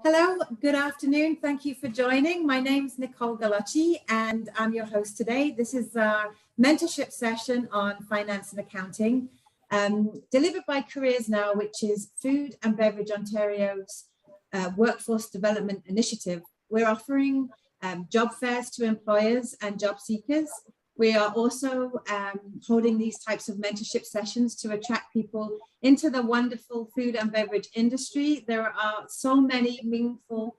Hello, good afternoon. Thank you for joining. My name's Nicole Galacci and I'm your host today. This is our mentorship session on finance and accounting, delivered by CareersNow, which is Food and Beverage Ontario's workforce development initiative. We're offering job fairs to employers and job seekers. We are also holding these types of mentorship sessions to attract people into the wonderful food and beverage industry. There are so many meaningful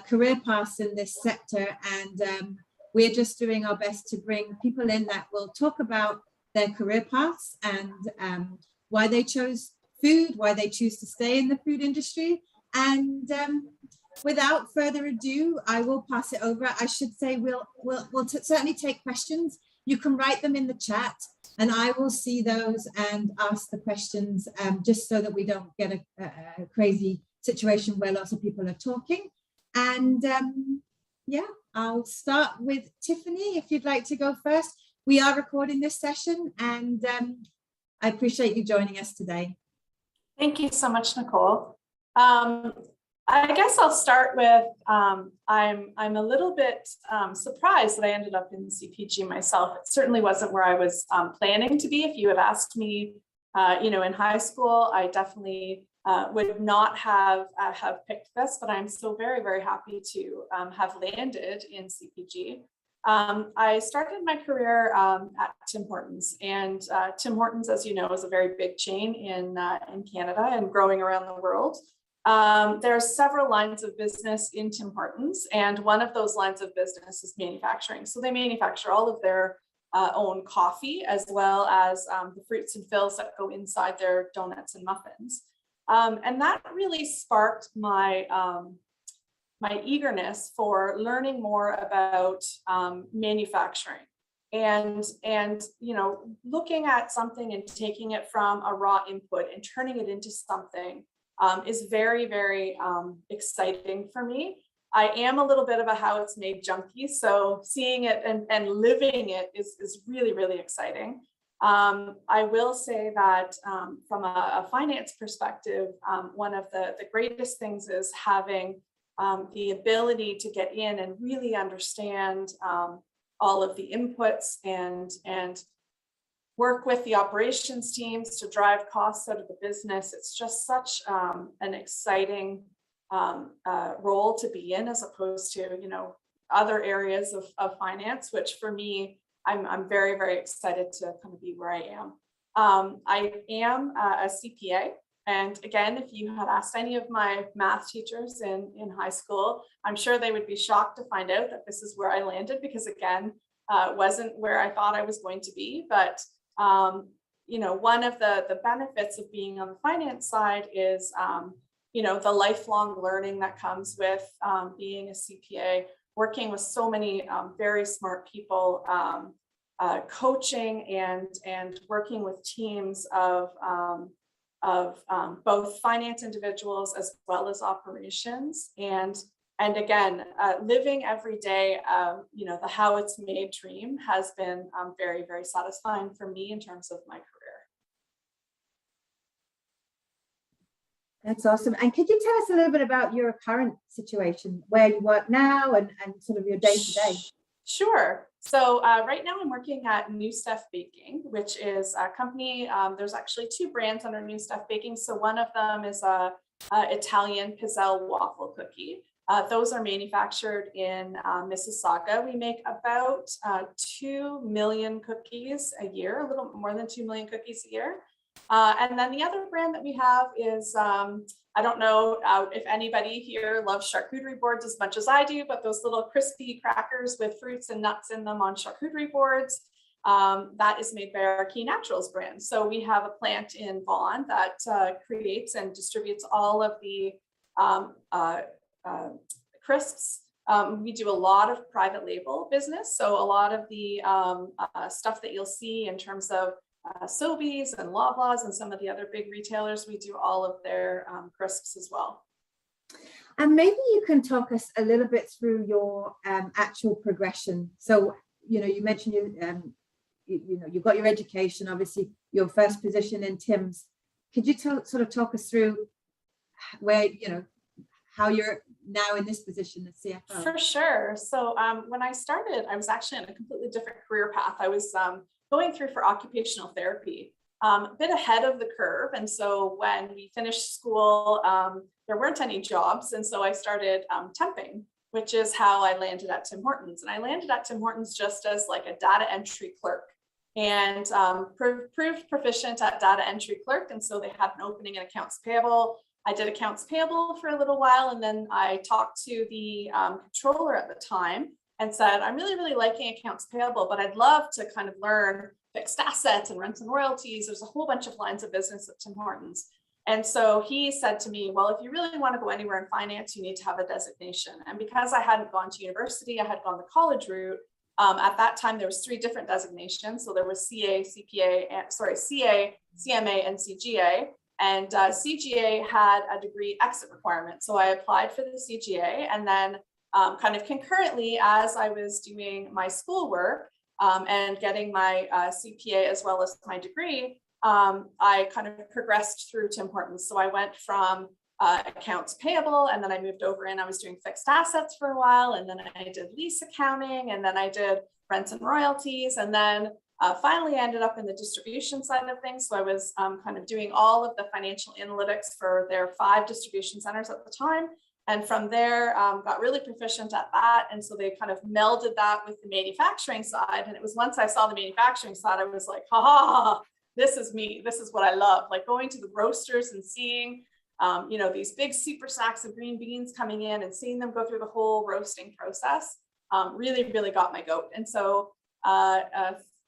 career paths in this sector, and we're just doing our best to bring people in that will talk about their career paths and why they chose food, why they choose to stay in the food industry. And without further ado, I will pass it over. I should say we'll certainly take questions. You can write them in the chat and I will see those and ask the questions, just so that we don't get a crazy situation where lots of people are talking. And yeah, I'll start with Tiffany, if you'd like to go first. We are recording this session and I appreciate you joining us today. Thank you so much, Nicole. I guess I'll start with, I'm a little bit surprised that I ended up in CPG myself. It certainly wasn't where I was planning to be. If you had asked me, in high school, I definitely would not have picked this, but I'm still very, very happy to have landed in CPG. I started my career at Tim Hortons, and Tim Hortons, as you know, is a very big chain in Canada and growing around the world. There are several lines of business in Tim Hortons, and one of those lines of business is manufacturing. So they manufacture all of their own coffee, as well as the fruits and fills that go inside their donuts and muffins. And that really sparked my my eagerness for learning more about manufacturing and looking at something and taking it from a raw input and turning it into something is very, very exciting for me. I am a little bit of a how it's made junkie, so seeing it and living it is really, really exciting. I will say that from a finance perspective, one of the greatest things is having the ability to get in and really understand all of the inputs and work with the operations teams to drive costs out of the business. It's just such an exciting role to be in, as opposed to other areas of finance, which for me, I'm very, very excited to kind of be where I am. I am a CPA. And again, if you had asked any of my math teachers in high school, I'm sure they would be shocked to find out that this is where I landed, because again, it wasn't where I thought I was going to be. But one of the benefits of being on the finance side is, the lifelong learning that comes with being a CPA, working with so many very smart people, coaching and working with teams of both finance individuals as well as operations. And again, living every day, the how it's made dream has been very, very satisfying for me in terms of my career. That's awesome. And could you tell us a little bit about your current situation, where you work now and sort of your day to day? Sure. So right now I'm working at New Stuff Baking, which is a company. There's actually two brands under New Stuff Baking. So one of them is a Italian pizzelle waffle cookie. Those are manufactured in Mississauga. We make about 2 million cookies a year, a little more than 2 million cookies a year. And then the other brand that we have is, I don't know if anybody here loves charcuterie boards as much as I do, but those little crispy crackers with fruits and nuts in them on charcuterie boards, that is made by our Key Naturals brand. So we have a plant in Vaughan that creates and distributes all of the crisps. We do a lot of private label business. So a lot of the stuff that you'll see in terms of Sobeys and Loblaws and some of the other big retailers, we do all of their crisps as well. And maybe you can talk us a little bit through your actual progression. So, you mentioned you got your education, obviously your first position in Tim's. Could you talk us through where, how your now in this position as CFO? For sure. So when I started, I was actually on a completely different career path. I was going through for occupational therapy, a bit ahead of the curve. And so when we finished school, there weren't any jobs. And so I started temping, which is how I landed at Tim Hortons. And I landed at Tim Hortons just as like a data entry clerk, and proved proficient at data entry clerk. And so they had an opening in accounts payable. I did accounts payable for a little while, and then I talked to the controller at the time and said, I'm really liking accounts payable, but I'd love to kind of learn fixed assets and rents and royalties. There's a whole bunch of lines of business at Tim Hortons. And so he said to me, well, if you really want to go anywhere in finance, you need to have a designation. And because I hadn't gone to university, I had gone the college route. At that time, there was 3 different designations. So there was CA, CMA, and CGA. And CGA had a degree exit requirement. So I applied for the CGA, and then kind of concurrently, as I was doing my schoolwork and getting my CPA as well as my degree, I kind of progressed through Tim Hortons. So I went from accounts payable, and then I moved over and I was doing fixed assets for a while, and then I did lease accounting, and then I did rents and royalties, and then finally I ended up in the distribution side of things. So I was kind of doing all of the financial analytics for their 5 distribution centers at the time. And from there, got really proficient at that. And so they kind of melded that with the manufacturing side. And it was once I saw the manufacturing side, I was like, this is me. This is what I love. Like going to the roasters and seeing, these big super sacks of green beans coming in and seeing them go through the whole roasting process really got my goat. And so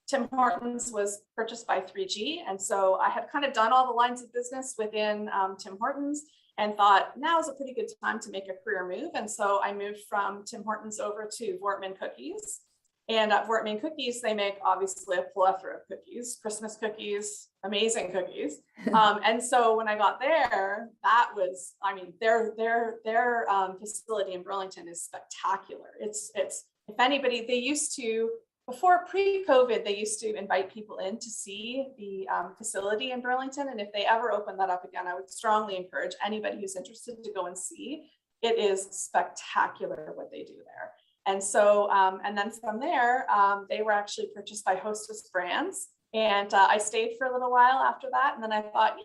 Tim Hortons was purchased by 3G. And so I had kind of done all the lines of business within Tim Hortons and thought now is a pretty good time to make a career move. And so I moved from Tim Hortons over to Voortman Cookies. And at Voortman Cookies, they make obviously a plethora of cookies, Christmas cookies, amazing cookies. And so when I got there, that was, their facility in Burlington is spectacular. It's if anybody, they used to, before pre-COVID, they used to invite people in to see the facility in Burlington. And if they ever open that up again, I would strongly encourage anybody who's interested to go and see. It is spectacular what they do there. And so, and then from there, they were actually purchased by Hostess Brands. And I stayed for a little while after that. And then I thought,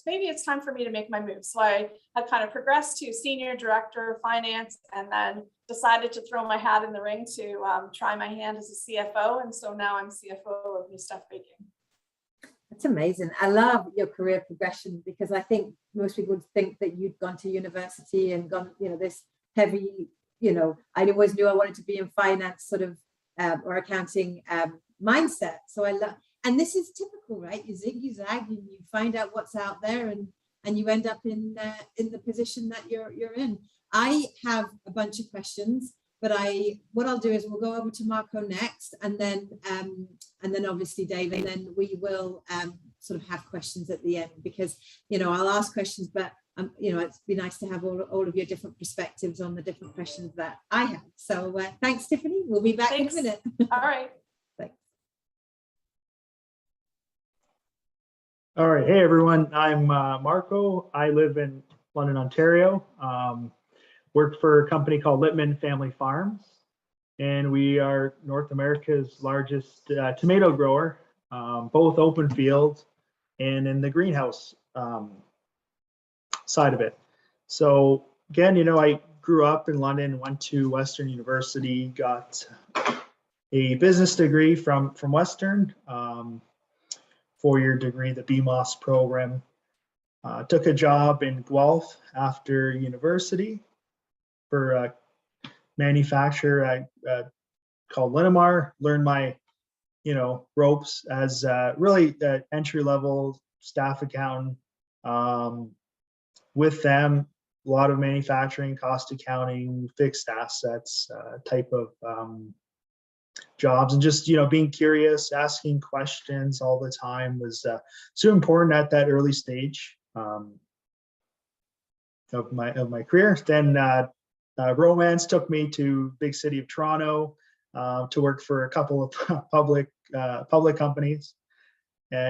maybe it's time for me to make my move. So I had kind of progressed to senior director of finance, and then decided to throw my hat in the ring to try my hand as a CFO. And so now I'm CFO of New Stuff Baking. That's amazing. I love your career progression, because I think most people would think that you'd gone to university and gone, this heavy, I always knew I wanted to be in finance sort of or accounting mindset. So I love, and this is typical, right? You zig, you zag, and you find out what's out there, and you end up in the position that you're in. I have a bunch of questions, but what I'll do is we'll go over to Marco next, and then obviously Dave, and then we will sort of have questions at the end, because I'll ask questions, but it'd be nice to have all of your different perspectives on the different questions that I have. So thanks, Tiffany. We'll be back in a minute. All right. Thanks. All right. Hey, everyone. I'm Marco. I live in London, Ontario. Work for a company called Littman Family Farms, and we are North America's largest tomato grower, both open field and in the greenhouse side of it. So again, I grew up in London, went to Western University, got a business degree from Western, 4-year degree, the BMOS program. Took a job in Guelph after university for a manufacturer called Linamar. Learned my, ropes as really entry-level staff accountant. With them, a lot of manufacturing, cost accounting, fixed assets type of jobs, and just being curious, asking questions all the time was so important at that early stage of my career. Then romance took me to big city of Toronto to work for a couple of public companies,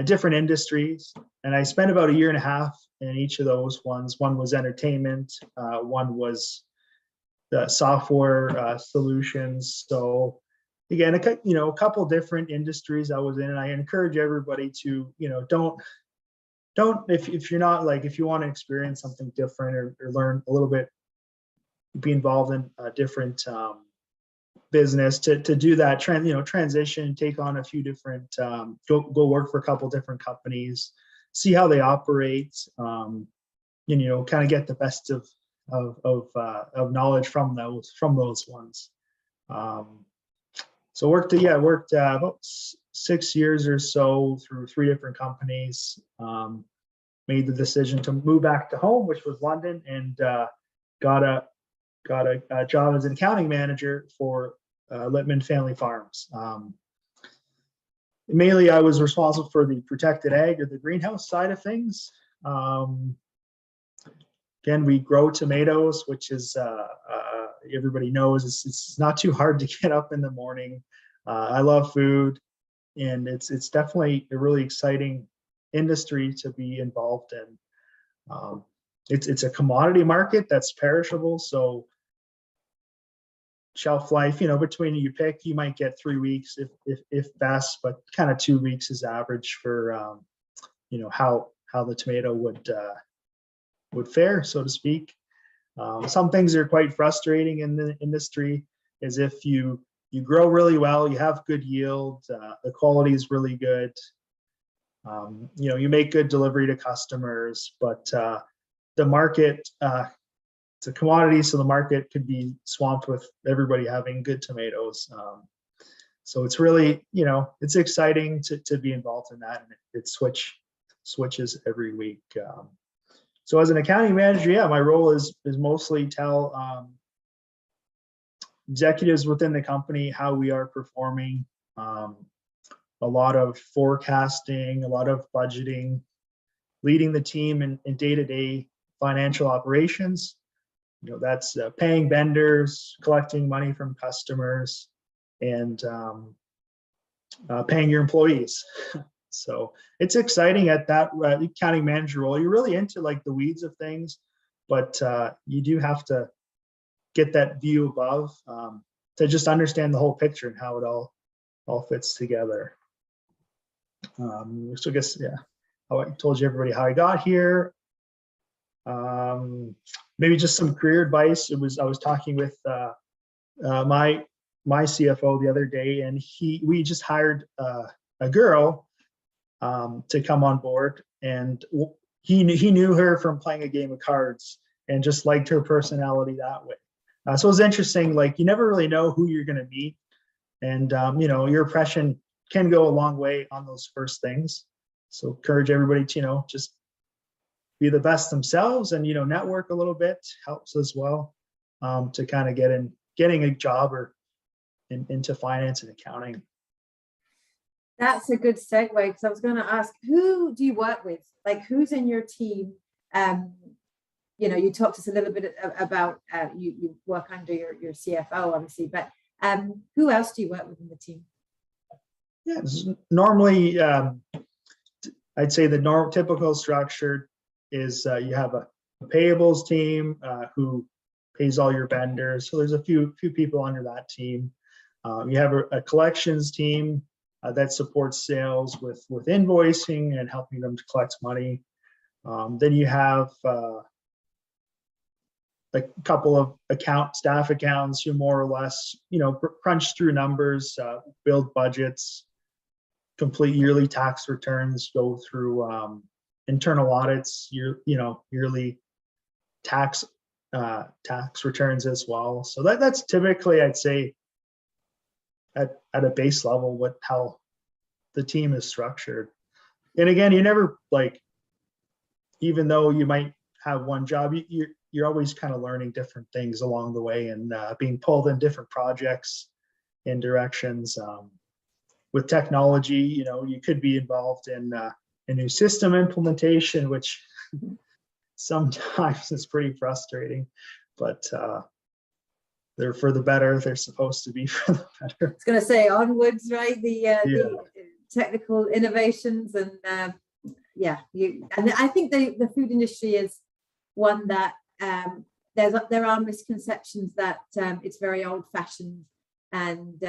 different industries, and I spent about 1.5 years in each of those ones. One was entertainment, one was software solutions. So again, a couple different industries I was in, and I encourage everybody to, don't if you're not like, if you want to experience something different or learn a little bit, be involved in a different business, to do that transition, take on a few different, go work for a couple different companies, see how they operate, kind of get the best of knowledge from those ones. So worked about 6 years or so through 3 different companies. Made the decision to move back to home, which was London, and got a job as an accounting manager for Littman Family Farms. Mainly, I was responsible for the protected ag, or the greenhouse side of things. Again, we grow tomatoes, which is everybody knows it's not too hard to get up in the morning. I love food, and it's definitely a really exciting industry to be involved in. It's a commodity market that's perishable, so shelf life, between you might get 3 weeks if best, but kind of 2 weeks is average for how the tomato would fare, so to speak. Some things are quite frustrating in the industry, is if you grow really well, you have good yield, the quality is really good, you make good delivery to customers, but the market, it's a commodity, so the market could be swamped with everybody having good tomatoes. So it's really, it's exciting to be involved in that, and it switches every week. So as an accounting manager, yeah, my role is mostly tell executives within the company how we are performing, a lot of forecasting, a lot of budgeting, leading the team in day-to-day financial operations. That's paying vendors, collecting money from customers, and paying your employees. So it's exciting at that accounting manager role. You're really into like the weeds of things, but you do have to get that view above to just understand the whole picture and how it all fits together. So I guess, yeah, I told you everybody how I got here. Maybe just some career advice. I was talking with my CFO the other day, and we just hired a girl to come on board, and he knew her from playing a game of cards and just liked her personality that way. So it was interesting. Like, you never really know who you're going to meet, and your impression can go a long way on those first things. So encourage everybody to just be the best themselves, and network a little bit helps as well, to kind of getting a job or into finance and accounting. That's a good segue, because I was going to ask, who do you work with? Like, who's in your team? You talked to us a little bit about you work under your CFO, obviously, but who else do you work with in the team? Yeah, normally, I'd say the typical structure is you have a payables team who pays all your vendors. So there's a few people under that team. You have a collections team that supports sales with invoicing and helping them to collect money. Then you have a couple of staff accountants who more or less, crunch through numbers, build budgets, complete yearly tax returns, go through internal audits, yearly tax returns as well. So that's typically, I'd say, at a base level, how the team is structured. And again, you never, like, even though you might have one job, you're always kind of learning different things along the way, and being pulled in different projects and directions. With technology, you could be involved in a new system implementation, which sometimes is pretty frustrating, but they're for the better. They're supposed to be for the better. I was going to say onwards, right? The technical innovations, and and I think the food industry is one that there are misconceptions that it's very old-fashioned, and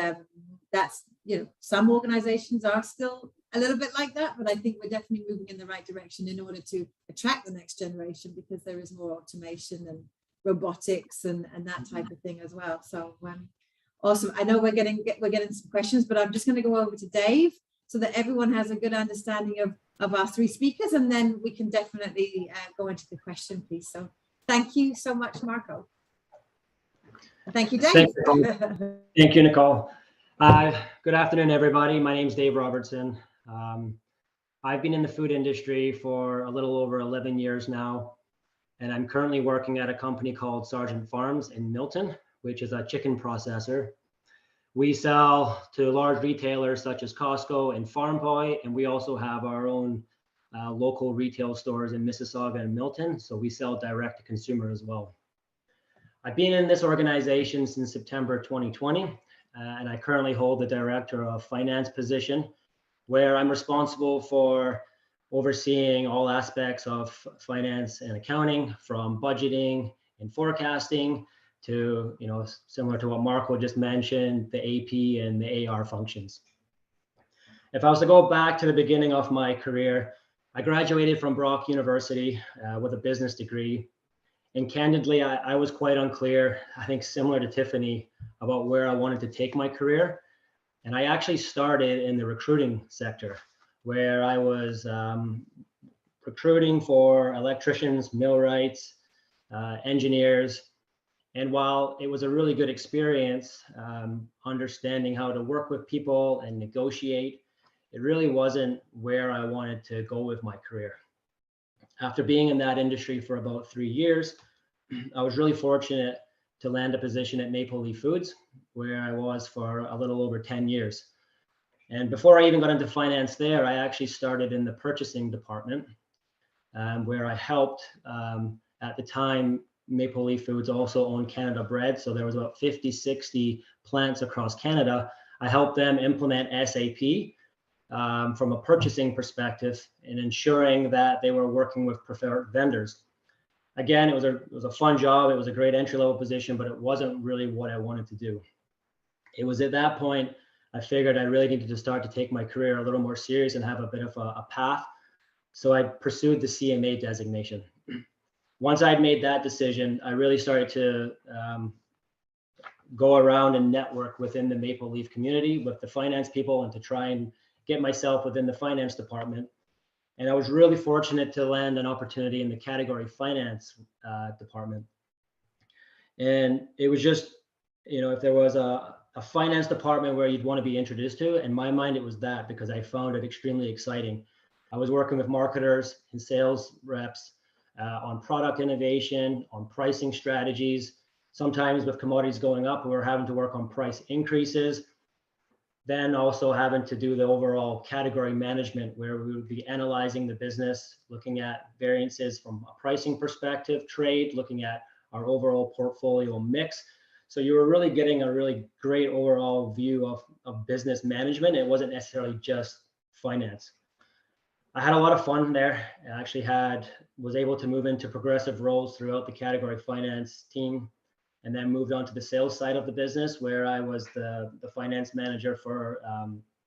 that's, you know, some organizations are still a little bit like that, but I think we're definitely moving in the right direction in order to attract the next generation, because there is more automation and robotics and that type of thing as well. So awesome. I know we're getting some questions, but I'm just going to go over to Dave so that everyone has a good understanding of our three speakers, and then we can definitely go into the question piece. So thank you so much, Marco. Thank you, Dave. Thank you, Nicole. Good afternoon, everybody. My name is Dave Robertson. I've been in the food industry for a little over 11 years now, and I'm currently working at a company called Sargent Farms in Milton, which is a chicken processor. We sell to large retailers such as Costco and Farm Boy, and we also have our own local retail stores in Mississauga and Milton, so we sell direct to consumer as well. I've been in this organization since September 2020, and I currently hold the Director of Finance position, where I'm responsible for overseeing all aspects of finance and accounting, from budgeting and forecasting to, you know, similar to what Marco just mentioned, the AP and the AR functions. If I was to go back to the beginning of my career, I graduated from Brock University with a business degree. And candidly, I was quite unclear, I think similar to Tiffany, about where I wanted to take my career. And I actually started in the recruiting sector, where I was recruiting for electricians, millwrights, engineers. And while it was a really good experience, understanding how to work with people and negotiate, it really wasn't where I wanted to go with my career. After being in that industry for about 3 years, I was really fortunate to land a position at Maple Leaf Foods, where I was for a little over 10 years. And before I even got into finance there, I actually started in the purchasing department, where I helped, at the time, Maple Leaf Foods also owned Canada Bread. So there was about 50, 60 plants across Canada. I helped them implement SAP from a purchasing perspective and ensuring that they were working with preferred vendors. Again, it was a fun job. It was a great entry-level position, but it wasn't really what I wanted to do. It was at that point I figured I really needed to start to take my career a little more serious and have a bit of a path. So I pursued the CMA designation. Once I'd made that decision, I really started to go around and network within the Maple Leaf community with the finance people and to try and get myself within the finance department. And I was really fortunate to land an opportunity in the category finance department. And it was just, you know, if there was a finance department where you'd want to be introduced to, in my mind, it was that, because I found it extremely exciting. I was working with marketers and sales reps on product innovation, on pricing strategies. Sometimes with commodities going up, we were having to work on price increases. Then also having to do the overall category management, where we would be analyzing the business, looking at variances from a pricing perspective, trade, looking at our overall portfolio mix. So you were really getting a really great overall view of business management. It wasn't necessarily just finance. I had a lot of fun there. I actually was able to move into progressive roles throughout the category finance team, and then moved on to the sales side of the business, where I was the finance manager for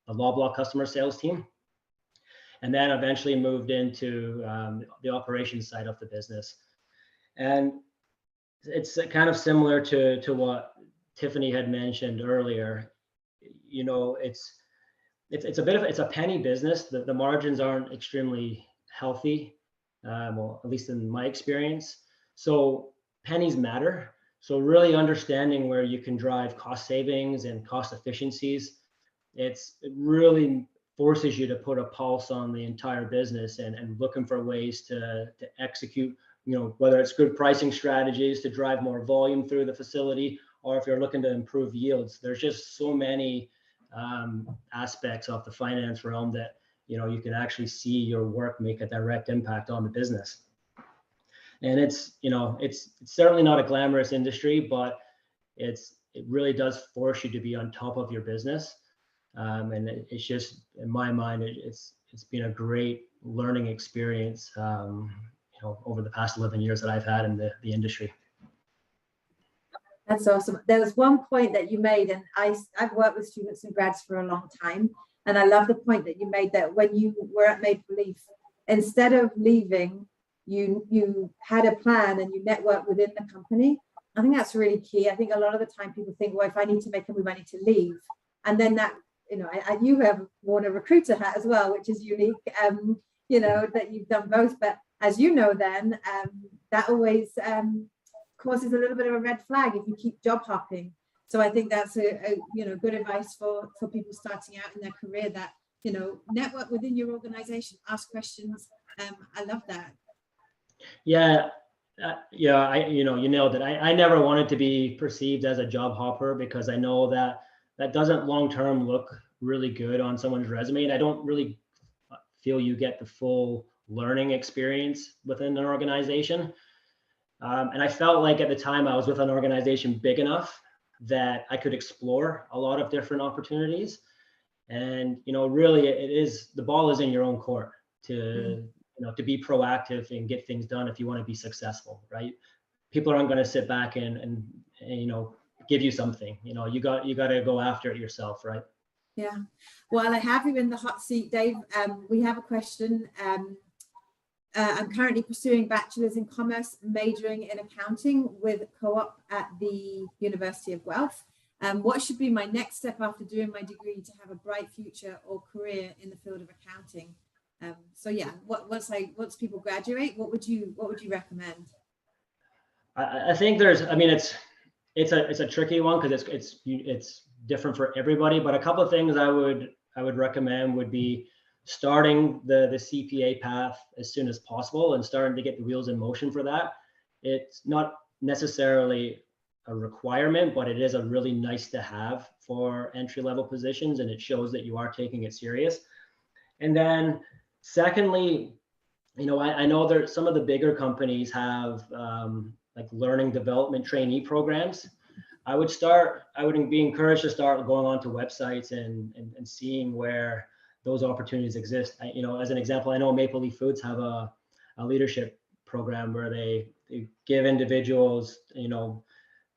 the Loblaw customer sales team. And then eventually moved into the operations side of the business. And it's kind of similar to what Tiffany had mentioned earlier. You know, it's a penny business. The margins aren't extremely healthy, well, at least in my experience. So pennies matter. So really understanding where you can drive cost savings and cost efficiencies, it really forces you to put a pulse on the entire business and looking for ways to execute, you know, whether it's good pricing strategies to drive more volume through the facility, or if you're looking to improve yields. There's just so many aspects of the finance realm that, you know, you can actually see your work make a direct impact on the business. And it's certainly not a glamorous industry, but it really does force you to be on top of your business. And it's just, in my mind, it's been a great learning experience, over the past 11 years that I've had in the industry. That's awesome. There was one point that you made, and I've worked with students and grads for a long time, and I love the point that you made that when you were at Maple Leaf, instead of leaving, you had a plan and you networked within the company. I think that's really key. I think a lot of the time people think, well, if I need to make a move, I need to leave. And then that, you have worn a recruiter hat as well, which is unique, that you've done both. But as you know, then that always causes a little bit of a red flag if you keep job hopping. So I think that's a good advice for people starting out in their career, that, network within your organization, ask questions. I love that. Yeah. You nailed it. I never wanted to be perceived as a job hopper, because I know that doesn't long-term look really good on someone's resume. And I don't really feel you get the full learning experience within an organization. And I felt like at the time I was with an organization big enough that I could explore a lot of different opportunities. And, really the ball is in your own court to be proactive and get things done if you want to be successful, right? People aren't going to sit back and give you something. You got to go after it yourself, right? Yeah. Well, I have you in the hot seat, Dave. We have a question. I'm currently pursuing bachelor's in commerce, majoring in accounting with co-op at the University of Guelph. What should be my next step after doing my degree to have a bright future or career in the field of accounting? Once people graduate, what would you recommend? I think it's a tricky one, because it's different for everybody. But a couple of things I would recommend would be starting the CPA path as soon as possible and starting to get the wheels in motion for that. It's not necessarily a requirement, but it is a really nice to have for entry-level positions, and it shows that you are taking it serious. And then secondly, I know there some of the bigger companies have like learning development trainee programs. I would be encouraged to start going onto websites and seeing where those opportunities exist. As an example, I know Maple Leaf Foods have a leadership program where they give individuals,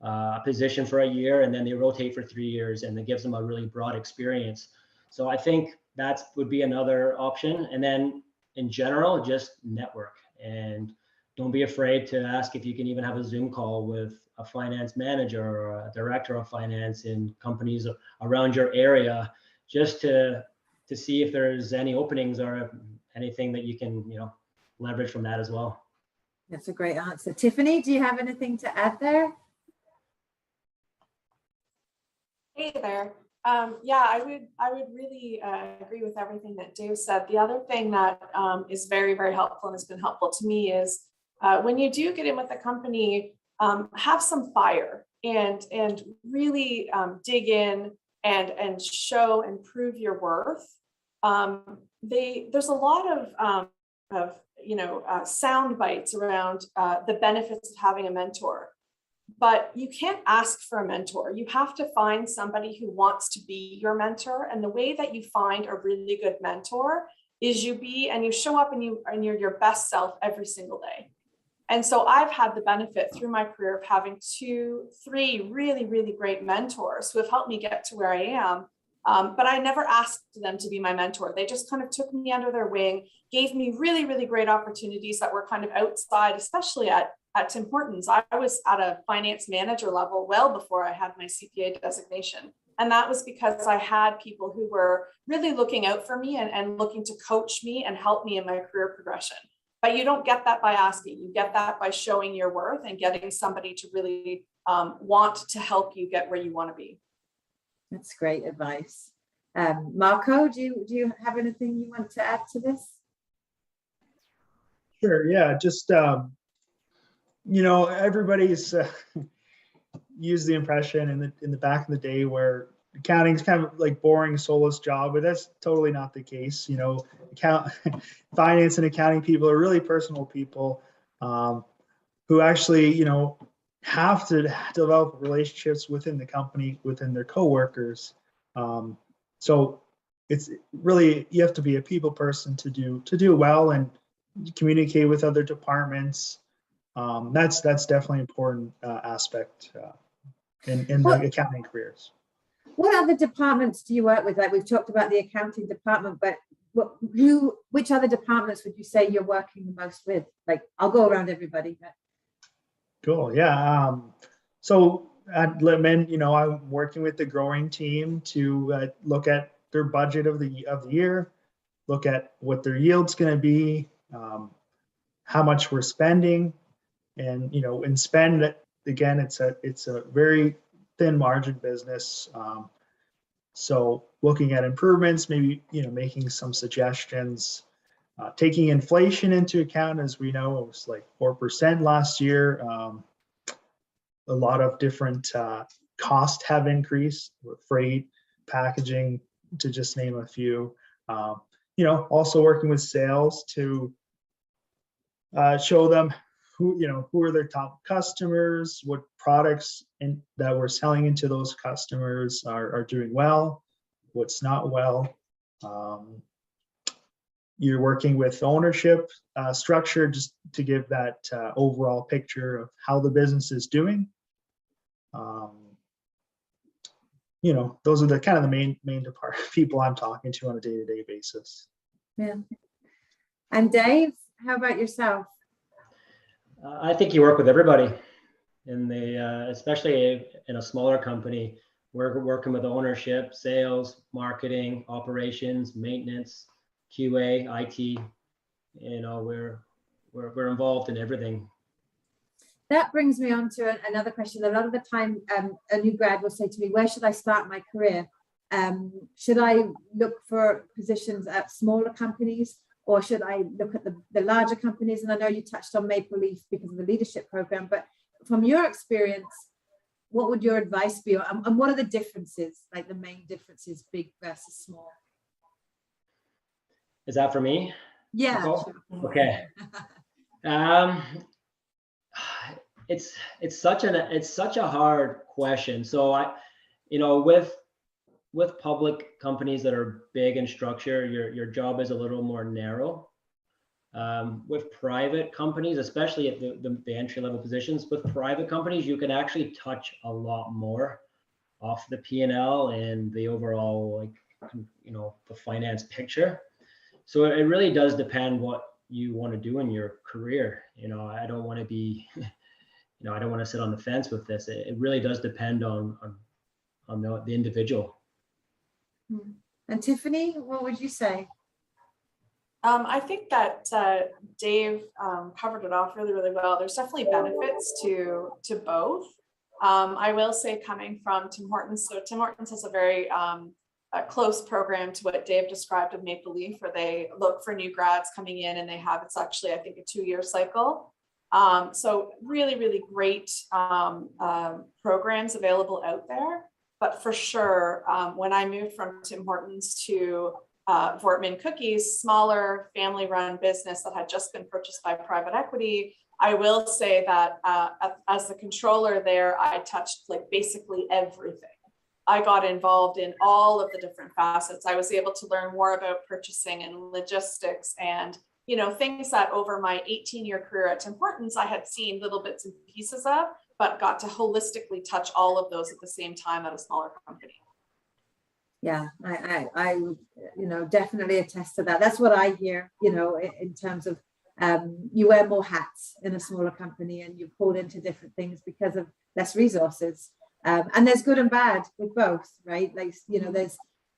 a position for a year, and then they rotate for 3 years, and it gives them a really broad experience. So I think that would be another option. And then in general, just network, and don't be afraid to ask if you can even have a Zoom call with a finance manager or a director of finance in companies around your area, just to see if there's any openings or anything that you can, leverage from that as well. That's a great answer. Tiffany, do you have anything to add there? Hey there. I would really agree with everything that Dave said. The other thing that is very, very helpful and has been helpful to me is when you do get in with a company, have some fire and really dig in and show and prove your worth. There's a lot of sound bites around the benefits of having a mentor. But you can't ask for a mentor. You have to find somebody who wants to be your mentor. And the way that you find a really good mentor is you show up and you're your best self every single day. And so I've had the benefit through my career of having 2, 3 really, really great mentors who have helped me get to where I am. But I never asked them to be my mentor. They just kind of took me under their wing, gave me really, really great opportunities that were kind of outside, especially at Tim Hortons. I was at a finance manager level well before I had my CPA designation. And that was because I had people who were really looking out for me and looking to coach me and help me in my career progression. But you don't get that by asking. You get that by showing your worth and getting somebody to really want to help you get where you want to be. That's great advice. Marco, do you have anything you want to add to this? Sure. Yeah. Just everybody's used the impression in the back of the day where accounting is kind of like boring, soulless job, but that's totally not the case. Finance and accounting people are really personal people who actually, have to develop relationships within the company, within their coworkers. So it's really, you have to be a people person to do well and communicate with other departments. That's definitely an important aspect in the accounting careers. What other departments do you work with? Like we've talked about the accounting department, but which other departments would you say you're working the most with? Like, I'll go around everybody. But... Cool. Yeah. So at Littman, I'm working with the growing team to look at their budget of the year, look at what their yield's going to be, how much we're spending, and spend. Again, it's a very thin margin business. So looking at improvements, maybe, making some suggestions, taking inflation into account. As we know, it was like 4% last year. A lot of different costs have increased, freight, packaging, to just name a few. Also working with sales to show them who are their top customers, what products that we're selling into those customers are doing well, what's not well. You're working with ownership structure just to give that overall picture of how the business is doing. Those are the kind of the main people I'm talking to on a day-to-day basis. Yeah. And Dave, how about yourself? I think you work with everybody especially in a smaller company. We're working with ownership, sales, marketing, operations, maintenance, QA, IT. We're involved in everything. That brings me on to another question. A lot of the time, a new grad will say to me, where should I start my career? Should I look for positions at smaller companies, or should I look at the larger companies? And I know you touched on Maple Leaf because of the leadership program, but from your experience, what would your advice be? And what are the differences, like the main differences, big versus small? Is that for me? Yeah. Sure. Okay. It's such a hard question. So with public companies that are big in structure, your job is a little more narrow. With private companies, especially at the entry-level positions, with private companies, you can actually touch a lot more off the P&L and the overall, the finance picture. So it really does depend what you want to do in your career. I don't want to be, I don't want to sit on the fence with this. It really does depend on the individual. And Tiffany, what would you say? I think that Dave covered it off really, really well. There's definitely benefits to both. I will say, coming from Tim Hortons, so Tim Hortons has a very a close program to what Dave described of Maple Leaf, where they look for new grads coming in, and it's actually, I think, a 2-year cycle. So really, really great programs available out there. But for sure, when I moved from Tim Hortons to Voortman Cookies, smaller family-run business that had just been purchased by private equity, I will say that as the controller there, I touched basically everything. I got involved in all of the different facets. I was able to learn more about purchasing and logistics and things that over my 18-year career at Tim Hortons I had seen little bits and pieces of, but got to holistically touch all of those at the same time at a smaller company. Yeah, I definitely attest to that. That's what I hear, in terms of you wear more hats in a smaller company and you're pulled into different things because of less resources. And there's good and bad with both, right? There's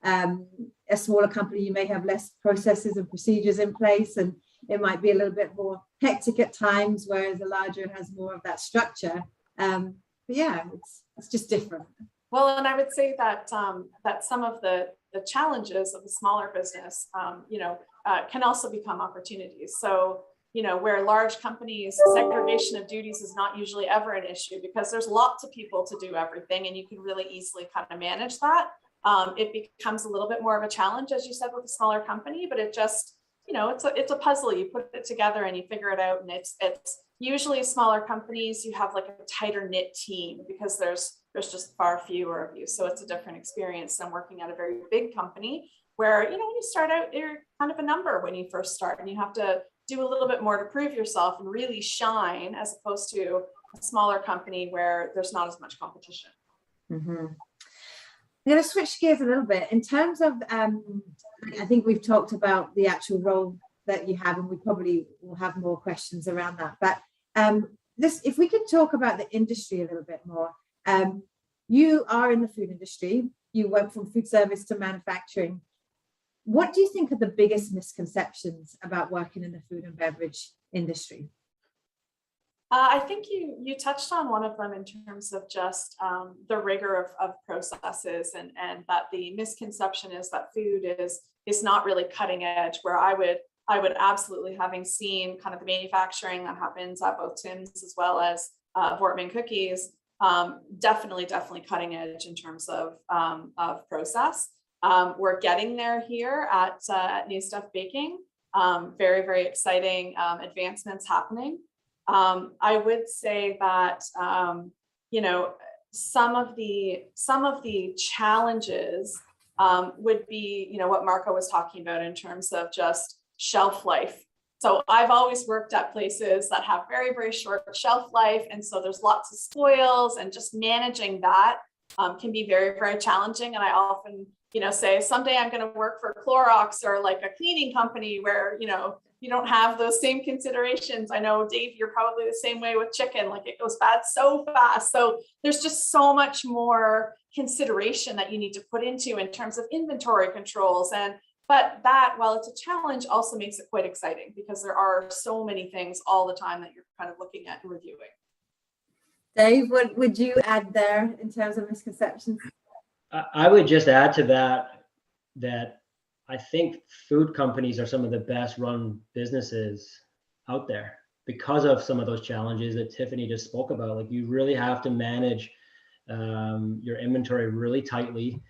a smaller company, you may have less processes and procedures in place, and it might be a little bit more hectic at times, whereas a larger has more of that structure. But yeah, it's just different. Well, and I would say that that some of the challenges of the smaller business, can also become opportunities. So, where large companies, segregation of duties is not usually ever an issue because there's lots of people to do everything, and you can really easily kind of manage that. It becomes a little bit more of a challenge, as you said, with a smaller company, but it just, it's a puzzle. You put it together and you figure it out, and it's usually smaller companies, you have like a tighter knit team because there's just far fewer of you. So it's a different experience than working at a very big company where, when you start out, you're kind of a number when you first start, and you have to do a little bit more to prove yourself and really shine, as opposed to a smaller company where there's not as much competition. Mm-hmm. I'm going to switch gears a little bit in terms of, I think we've talked about the actual role that you have, and we probably will have more questions around that. But if we could talk about the industry a little bit more. You are in the food industry. You went from food service to manufacturing. What do you think are the biggest misconceptions about working in the food and beverage industry? I think you touched on one of them in terms of just the rigor of processes, and that the misconception is that food is not really cutting edge, where I would absolutely, having seen kind of the manufacturing that happens at both Tim's as well as Vortman Cookies, definitely cutting edge in terms of process. We're getting there here at New Stuff Baking. Very, very exciting advancements happening. I would say that some of the challenges would be what Marco was talking about in terms of just shelf life. So I've always worked at places that have very, very short shelf life, and so there's lots of spoils, and just managing that can be very, very challenging. And I often say someday I'm going to work for Clorox or like a cleaning company where you don't have those same considerations. I know, Dave, you're probably the same way with chicken, like it goes bad so fast. So there's just so much more consideration that you need to put into in terms of inventory controls. But that, while it's a challenge, also makes it quite exciting because there are so many things all the time that you're kind of looking at and reviewing. Dave, what would you add there in terms of misconceptions? I would just add to that I think food companies are some of the best run businesses out there because of some of those challenges that Tiffany just spoke about. Like, you really have to manage your inventory really tightly.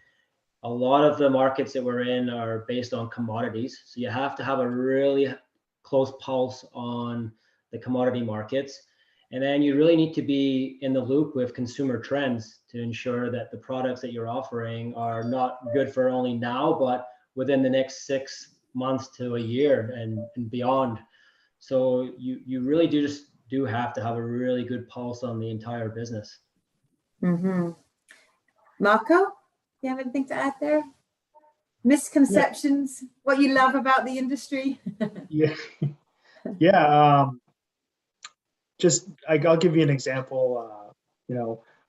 A lot of the markets that we're in are based on commodities. So you have to have a really close pulse on the commodity markets. And then you really need to be in the loop with consumer trends to ensure that the products that you're offering are not good for only now, but within the next 6 months to a year and beyond. So you really do have to have a really good pulse on the entire business. Mm-hmm. Marco, do you have anything to add there? Misconceptions, what you love about the industry? I'll give you an example.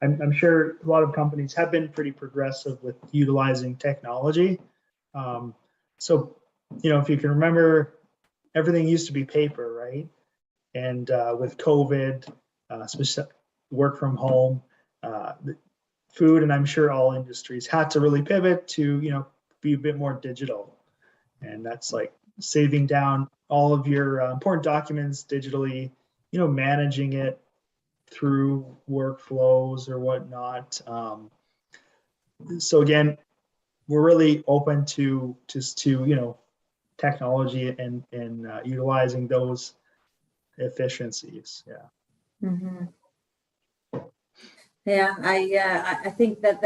I'm sure a lot of companies have been pretty progressive with utilizing technology. So if you can remember, everything used to be paper, right? And with COVID, work from home, food, and I'm sure all industries had to really pivot to be a bit more digital. And that's like saving down all of your important documents digitally, managing it through workflows or whatnot. So again, we're really open to technology and utilizing those efficiencies. Yeah. Mm-hmm. Yeah, I think that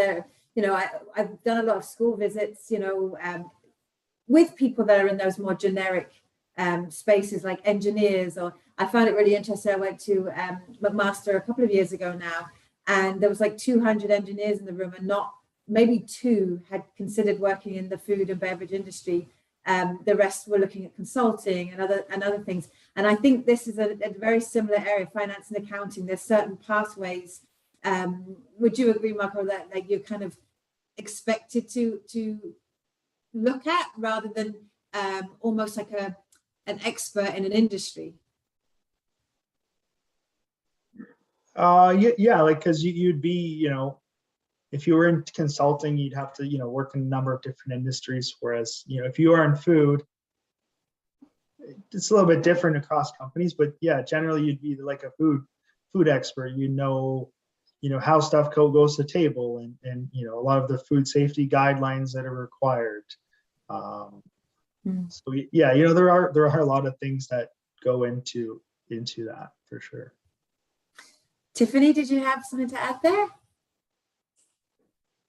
I've done a lot of school visits, with people that are in those more generic spaces like engineers, or I found it really interesting. I went to McMaster a couple of years ago now, and there was like 200 engineers in the room, and not maybe 2 had considered working in the food and beverage industry. The rest were looking at consulting and other things. And I think this is a very similar area, finance and accounting. There's certain pathways. Would you agree, Marco, that like you're kind of expected to look at rather than almost like an expert in an industry? Because you'd be, if you were in consulting, you'd have to, work in a number of different industries. Whereas, if you are in food, it's a little bit different across companies. But yeah, generally you'd be like a food expert. How stuff goes to table, and a lot of the food safety guidelines that are required. So yeah, there are a lot of things that go into that for sure. Tiffany, did you have something to add there?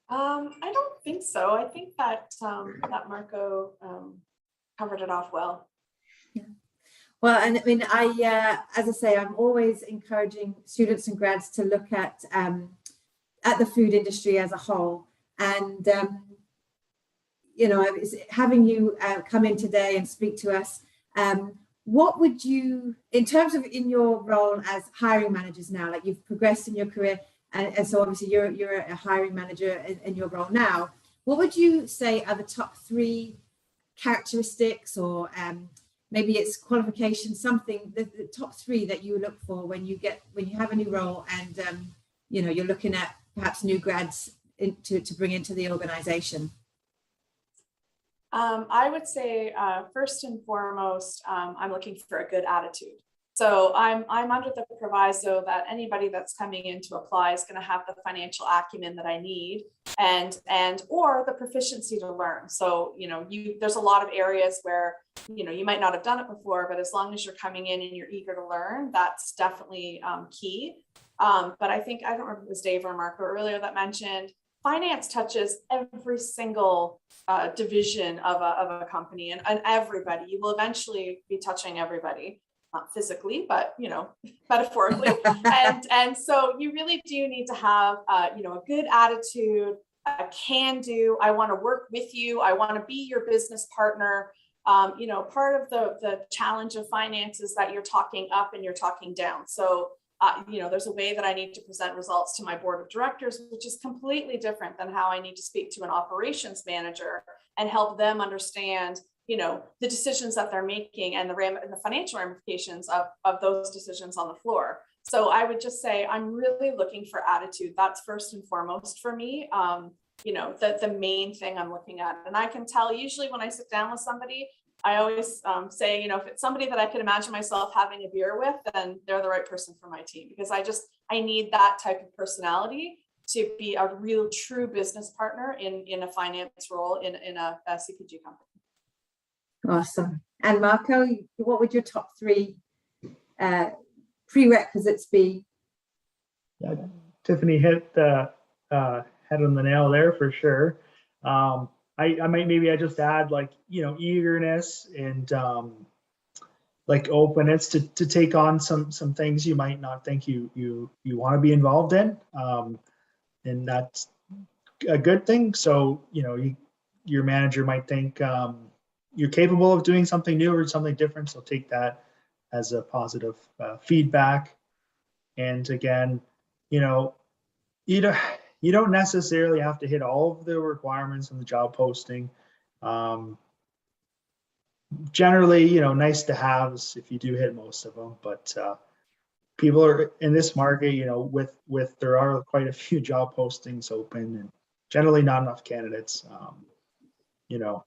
I don't think so. I think that that Marco covered it off well. Yeah. Well, and I mean, as I say, I'm always encouraging students and grads to look at at the food industry as a whole. And, you know, having you come in today and speak to us, what would you, in terms of in your role as hiring managers now, like you've progressed in your career, and so obviously you're a hiring manager in your role now, what would you say are the top 3 characteristics, or maybe it's qualifications, something, the top 3 that you look for when you have a new role and you know, you're looking at perhaps new grads to bring into the organization? I would say first and foremost, I'm looking for a good attitude. So I'm under the proviso that anybody that's coming in to apply is going to have the financial acumen that I need and or the proficiency to learn. So, you know, there's a lot of areas where, you know, you might not have done it before, but as long as you're coming in and you're eager to learn, that's definitely key. But I think, I don't remember if it was Dave or Marco earlier that mentioned, finance touches every single division of a company and everybody. You will eventually be touching everybody. Not physically, but, you know, metaphorically. and so you really do need to have, you know, a good attitude, a can-do. I want to work with you. I want to be your business partner. You know, part of the challenge of finance is that you're talking up and you're talking down. So, you know, there's a way that I need to present results to my board of directors, which is completely different than how I need to speak to an operations manager and help them understand, you know, the decisions that they're making and the financial ramifications of those decisions on the floor. So I would just say I'm really looking for attitude. That's first and foremost for me. You know, the main thing I'm looking at. And I can tell usually when I sit down with somebody, I always say, you know, if it's somebody that I can imagine myself having a beer with, then they're the right person for my team, because I need that type of personality to be a real true business partner in a finance role in a CPG company. Awesome. And Marco, what would your top 3 prerequisites be? Yeah, Tiffany hit the head on the nail there for sure. I might maybe I just add, like, you know, eagerness and like openness to take on some things you might not think you want to be involved in, and that's a good thing. So, you know, your manager might think you're capable of doing something new or something different, so take that as a positive feedback. And again, you know, you don't necessarily have to hit all of the requirements in the job posting. Generally, you know, nice to haves if you do hit most of them, but people are in this market, you know, with there are quite a few job postings open and generally not enough candidates. You know,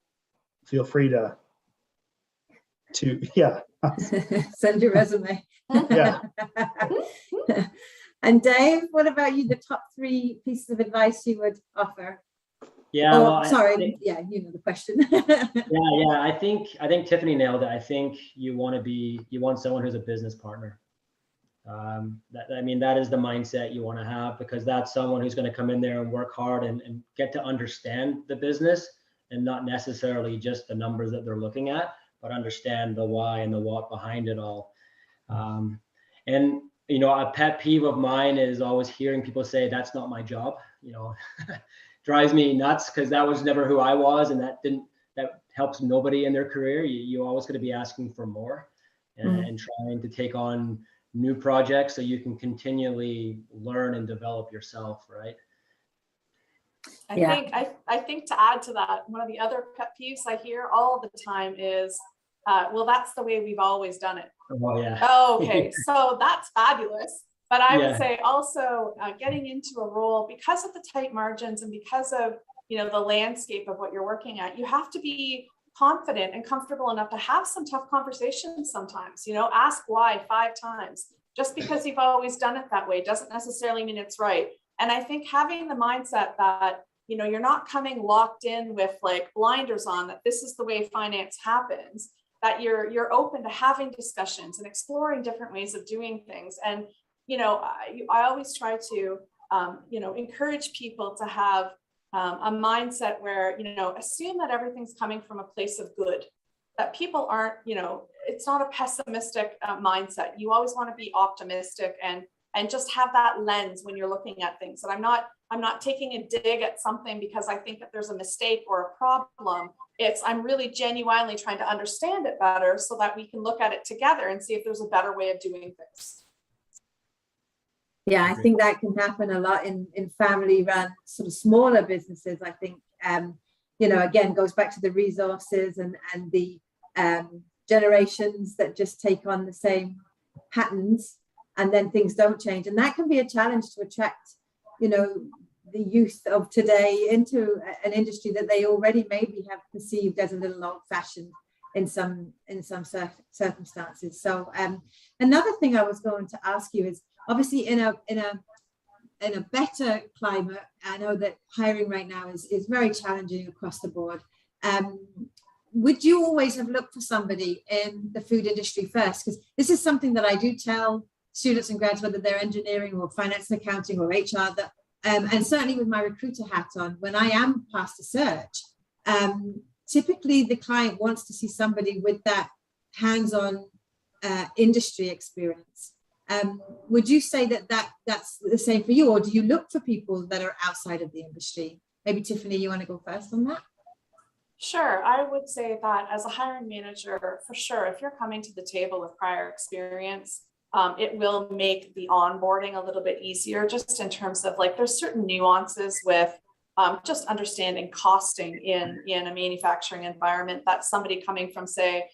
feel free to yeah. Send your resume. Yeah. And Dave, what about you? The top 3 pieces of advice you would offer? Yeah. Oh, well, sorry. Yeah, you know the question. Yeah. I think Tiffany nailed it. I think you want someone who's a business partner. That is the mindset you want to have, because that's someone who's going to come in there and work hard and get to understand the business, and not necessarily just the numbers that they're looking at, but understand the why and the what behind it all. And, you know, a pet peeve of mine is always hearing people say, that's not my job. You know, drives me nuts, because that was never who I was, and that helps nobody in their career. You always got to be asking for more and trying to take on new projects so you can continually learn and develop yourself, right? I think to add to that, one of the other pet peeves I hear all the time is, well, that's the way we've always done it. Oh, yeah. Okay, so that's fabulous. But I would say also getting into a role, because of the tight margins and because of, you know, the landscape of what you're working at, you have to be confident and comfortable enough to have some tough conversations sometimes. You know, ask why 5 times. Just because you've always done it that way doesn't necessarily mean it's right. And I think having the mindset that, you know, you're not coming locked in with like blinders on, that this is the way finance happens, that you're open to having discussions and exploring different ways of doing things. And, you know, I always try to, you know, encourage people to have a mindset where, you know, assume that everything's coming from a place of good, that people aren't, you know, it's not a pessimistic mindset. You always want to be optimistic and and just have that lens when you're looking at things. And I'm not taking a dig at something because I think that there's a mistake or a problem. I'm really genuinely trying to understand it better so that we can look at it together and see if there's a better way of doing things. Yeah, I think that can happen a lot in family run sort of smaller businesses. I think, you know, again, goes back to the resources and the generations that just take on the same patterns, and then things don't change. And that can be a challenge to attract, you know, the youth of today into an industry that they already maybe have perceived as a little old-fashioned in some circumstances. So another thing I was going to ask you is, obviously in a better climate, I know that hiring right now is very challenging across the board. Would you always have looked for somebody in the food industry first? Because this is something that I do tell students and grads, whether they're engineering or finance and accounting or HR, that and certainly with my recruiter hat on, when I am past a search, typically the client wants to see somebody with that hands-on industry experience. Would you say that's the same for you, or do you look for people that are outside of the industry? Maybe Tiffany, you want to go first on that? Sure, I would say that as a hiring manager, for sure, if you're coming to the table with prior experience, it will make the onboarding a little bit easier, just in terms of like, there's certain nuances with just understanding costing in a manufacturing environment that somebody coming from, say,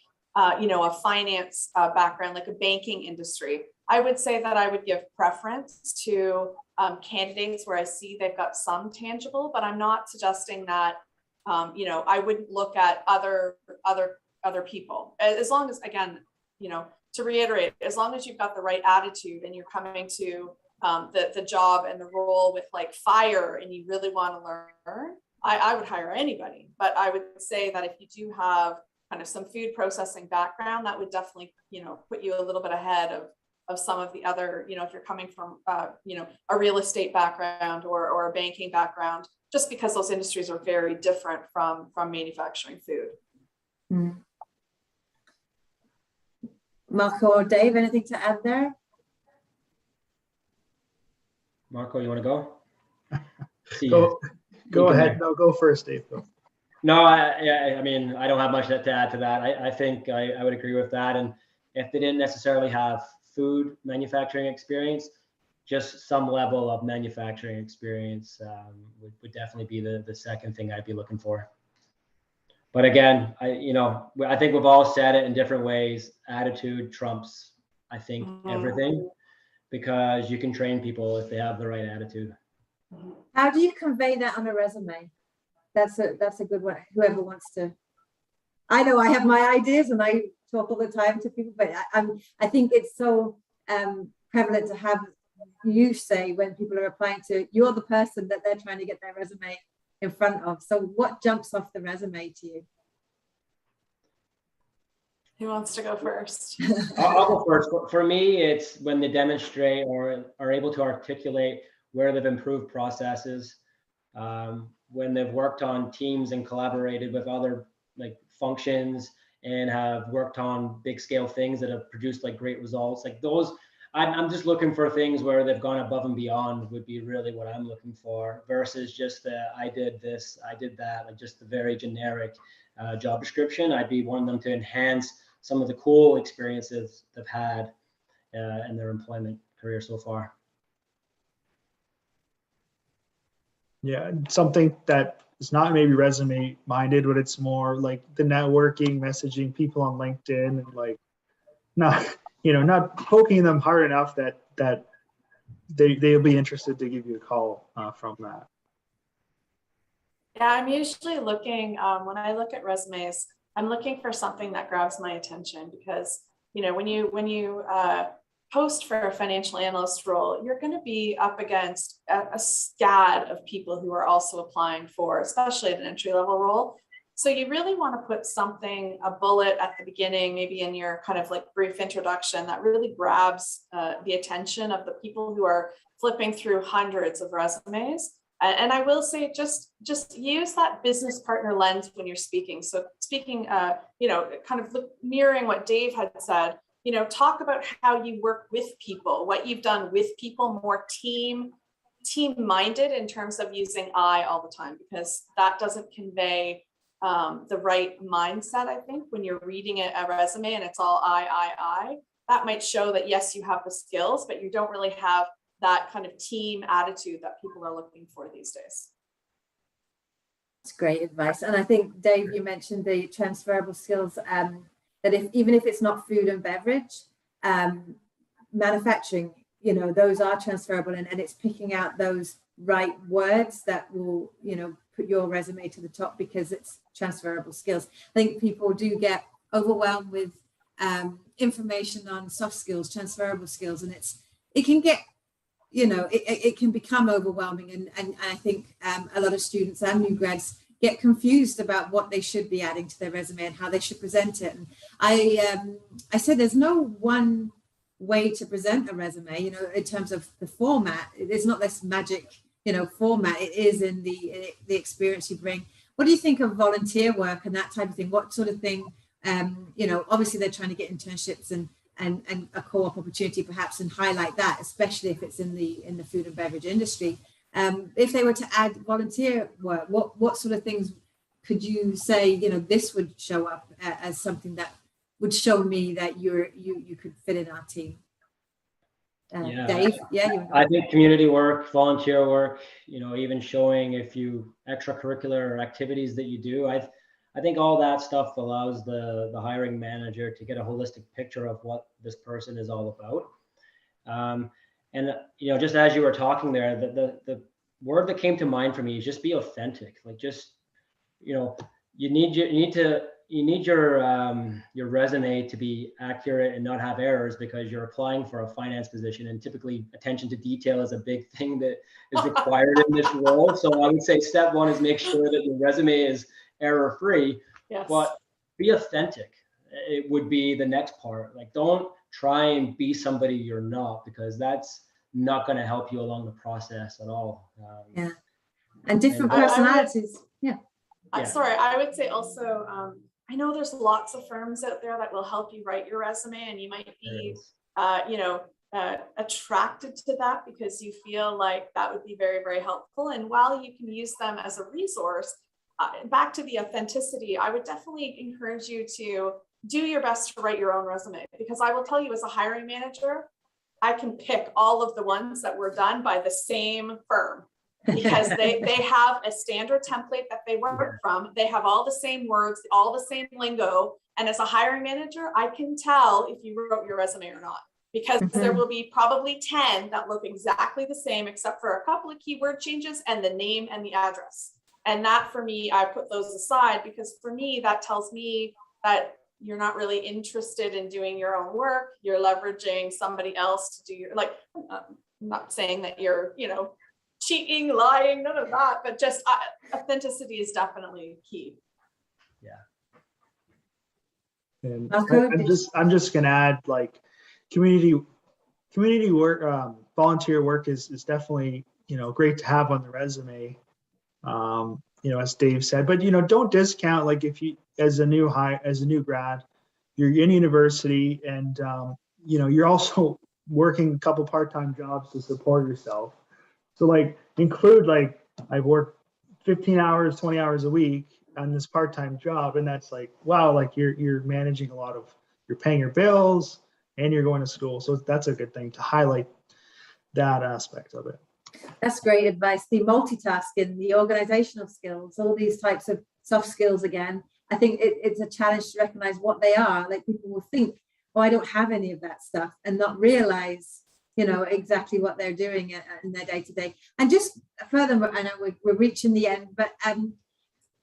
you know, a finance background, like a banking industry. I would say that I would give preference to candidates where I see they've got some tangible, but I'm not suggesting that, you know, I wouldn't look at other people, as long as, again, you know, to reiterate, as long as you've got the right attitude and you're coming to the job and the role with like fire and you really want to learn, I would hire anybody. But I would say that if you do have kind of some food processing background, that would definitely, you know, put you a little bit ahead of some of the other, you know, if you're coming from, you know, a real estate background or a banking background, just because those industries are very different from manufacturing food. Mm. Marco or Dave, anything to add there? Marco, you want to Go go? go ahead. No, go first, Dave. Go. No, I mean, I don't have much to add to that. I think I would agree with that. And if they didn't necessarily have food manufacturing experience, just some level of manufacturing experience would definitely be the second thing I'd be looking for. But again, I think we've all said it in different ways. Attitude trumps, I think, everything, because you can train people if they have the right attitude. How do you convey that on a resume? That's a good one. Whoever wants to. I know I have my ideas and I talk all the time to people, but I think it's so prevalent to have you say when people are applying to, you're the person that they're trying to get their resume in front of. So what jumps off the resume to you? Who wants to go first? I'll go first. For me, it's when they demonstrate or are able to articulate where they've improved processes, when they've worked on teams and collaborated with other like functions and have worked on big scale things that have produced like great results. Like those, I'm just looking for things where they've gone above and beyond would be really what I'm looking for, versus just I did this, I did that, like just the very generic job description. I'd be wanting them to enhance some of the cool experiences they've had in their employment career so far. Yeah, something that is not maybe resume minded, but it's more like the networking, messaging people on LinkedIn, and like not poking them hard enough that they'll be interested to give you a call from that. Yeah, I'm usually looking, when I look at resumes, I'm looking for something that grabs my attention, because, you know, when you post for a financial analyst role, you're going to be up against a scad of people who are also applying for, especially at an entry-level role. So you really want to put something, a bullet at the beginning, maybe in your kind of like brief introduction, that really grabs the attention of the people who are flipping through hundreds of resumes. And I will say, just use that business partner lens when you're speaking. So speaking, kind of mirroring what Dave had said, talk about how you work with people, what you've done with people, more team minded in terms of using I all the time, because that doesn't convey the right mindset. I think when you're reading a resume and it's all I, that might show that yes, you have the skills, but you don't really have that kind of team attitude that people are looking for these days. That's great advice. And I think, Dave, you mentioned the transferable skills, that even if it's not food and beverage, manufacturing, those are transferable, and it's picking out those right words that will, put your resume to the top because it's transferable skills. I think people do get overwhelmed with information on soft skills, transferable skills, and it can get, it can become overwhelming. And I think a lot of students and new grads get confused about what they should be adding to their resume and how they should present it. And I said there's no one way to present a resume, in terms of the format. It's not this magic, format. It is in the experience you bring. What do you think of volunteer work and that type of thing? What sort of thing, obviously they're trying to get internships and a co-op opportunity perhaps, and highlight that, especially if it's in the food and beverage industry. If they were to add volunteer work, what sort of things could you say, this would show up as something that would show me that you could fit in our team? Dave, I think community work, volunteer work, even showing extracurricular activities that you do. I think all that stuff allows the hiring manager to get a holistic picture of what this person is all about. And just as you were talking there, the word that came to mind for me is just be authentic. Like, just you need your resume to be accurate and not have errors, because you're applying for a finance position, and typically attention to detail is a big thing that is required in this role. So I would say step one is make sure that your resume is error-free. Yes. But be authentic. It would be the next part. Like, don't try and be somebody you're not, because that's not going to help you along the process at all. And different personalities. Sorry, I would say also, I know there's lots of firms out there that will help you write your resume, and you might be, attracted to that because you feel like that would be very, very helpful. And while you can use them as a resource, back to the authenticity, I would definitely encourage you to do your best to write your own resume, because I will tell you, as a hiring manager, I can pick all of the ones that were done by the same firm, because they have a standard template that they work from. They have all the same words, all the same lingo. And as a hiring manager, I can tell if you wrote your resume or not, because there will be probably 10 that look exactly the same, except for a couple of keyword changes and the name and the address. And that, for me, I put those aside, because for me, that tells me that you're not really interested in doing your own work. You're leveraging somebody else to do your, I'm not saying that you're, cheating, lying, none of that, but just authenticity is definitely key. And I'm just going to add, like, community work, volunteer work is definitely, great to have on the resume. As Dave said, but don't discount, like, if you, as a new grad, you're in university, and you're also working a couple part-time jobs to support yourself. So, like, include, like, I work 15 hours, 20 hours a week on this part-time job, and that's like, wow, like, you're managing you're paying your bills and you're going to school. So that's a good thing to highlight, that aspect of it. That's great advice. The multitasking, the organizational skills, all these types of soft skills, again, I think it's a challenge to recognize what they are. Like, people will think, oh, I don't have any of that stuff, and not realize, exactly what they're doing in their day-to-day. And just furthermore, I know we're reaching the end, but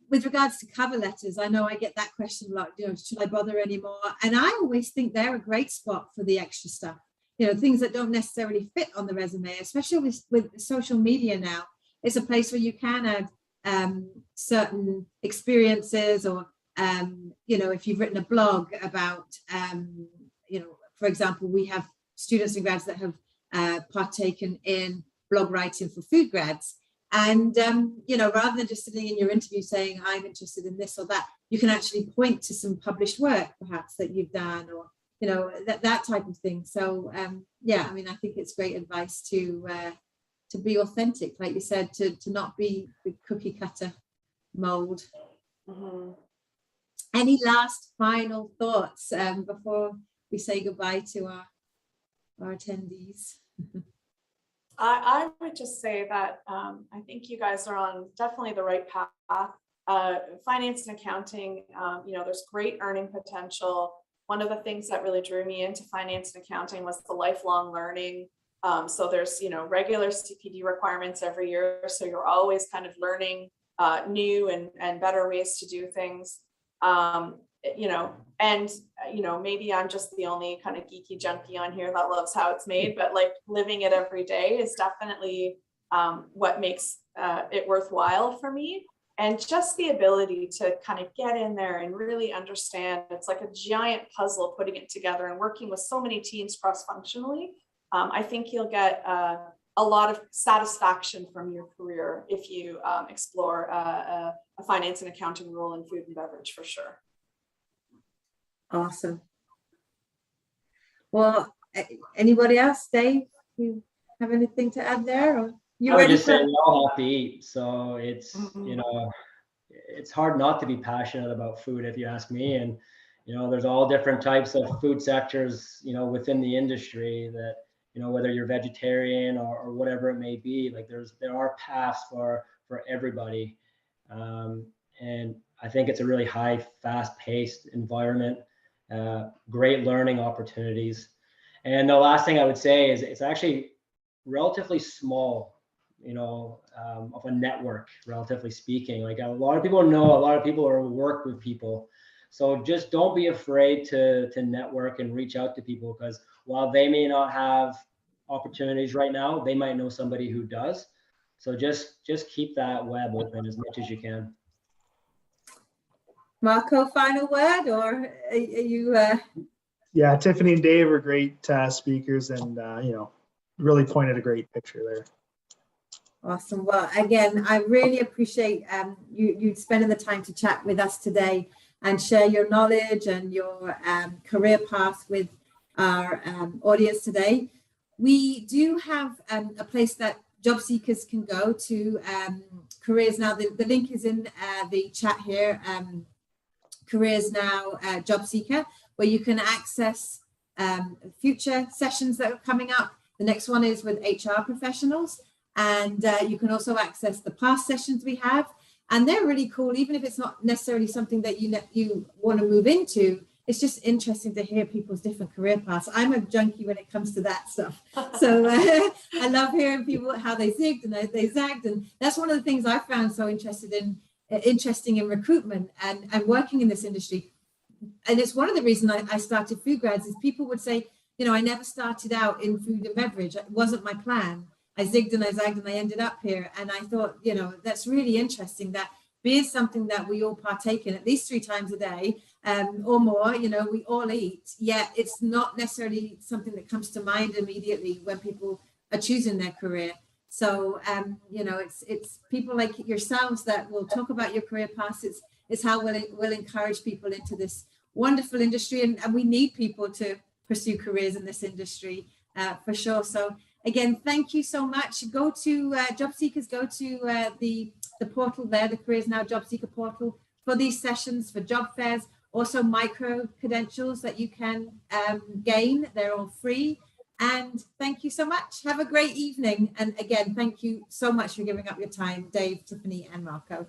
with regards to cover letters, I know I get that question a lot, should I bother anymore? And I always think they're a great spot for the extra stuff. Things that don't necessarily fit on the resume, especially with social media now. It's a place where you can add certain experiences, or, if you've written a blog about, for example, we have students and grads that have partaken in blog writing for food grads. And, rather than just sitting in your interview saying, I'm interested in this or that, you can actually point to some published work, perhaps, that you've done, or you know, that type of thing. So yeah, I mean, I think it's great advice to be authentic, like you said, to not be the cookie cutter mold. Mm-hmm. Any last final thoughts before we say goodbye to our attendees? I would just say that I think you guys are on definitely the right path. Finance and accounting, you know, there's great earning potential. One of the things that really drew me into finance and accounting was the lifelong learning. So there's, you know, regular CPD requirements every year. So you're always kind of learning new and better ways to do things. You know, and, you know, maybe I'm just the only kind of geeky junkie on here that loves how it's made, but like living it every day is definitely what makes it worthwhile for me. And just the ability to kind of get in there and really understand, it's like a giant puzzle, putting it together and working with so many teams cross-functionally. I think you'll get a lot of satisfaction from your career if you explore a finance and accounting role in food and beverage, for sure. Awesome. Well, anybody else, Dave? You have anything to add there? Or you I would ready just say for? we all have to eat, so it's Mhm. you know, it's hard not to be passionate about food, if you ask me. And you know, there's all different types of food sectors, you know, within the industry that, you know, whether you're vegetarian or whatever it may be, like there are paths for everybody. And I think it's a really high, fast-paced environment, great learning opportunities. And the last thing I would say is it's actually relatively small, you know, of a network, relatively speaking. Like a lot of people know, a lot of people work with people. So just don't be afraid to network and reach out to people, because while they may not have opportunities right now, they might know somebody who does. So just keep that web open as much as you can. Marco, final word, or are you? Yeah, Tiffany and Dave are great speakers, and you know, really pointed a great picture there. Awesome. Well, again, I really appreciate you spending the time to chat with us today and share your knowledge and your career path with our audience today. We do have a place that job seekers can go to, CareersNow. The link is in the chat here, CareersNow Job Seeker, where you can access future sessions that are coming up. The next one is with HR professionals. And you can also access the past sessions we have. And they're really cool, even if it's not necessarily something that you want to move into. It's just interesting to hear people's different career paths. I'm a junkie when it comes to that stuff. So I love hearing people, how they zigged and they zagged. And that's one of the things I found so interesting in recruitment and working in this industry. And it's one of the reasons I started Food Grads is people would say, you know, I never started out in food and beverage. It wasn't my plan. I zigged and I zagged and I ended up here. And I thought, you know, that's really interesting, that beer is something that we all partake in at least 3 times a day or more. You know, we all eat, yet it's not necessarily something that comes to mind immediately when people are choosing their career. So, you know, it's people like yourselves that will talk about your career paths. It's how we'll encourage people into this wonderful industry. And we need people to pursue careers in this industry for sure. So again, thank you so much. Go to job seekers, go to the portal there, the CareersNow Job Seeker portal, for these sessions, for job fairs, also micro credentials that you can gain. They're all free. And thank you so much. Have a great evening. And again, thank you so much for giving up your time, Dave, Tiffany, and Marco.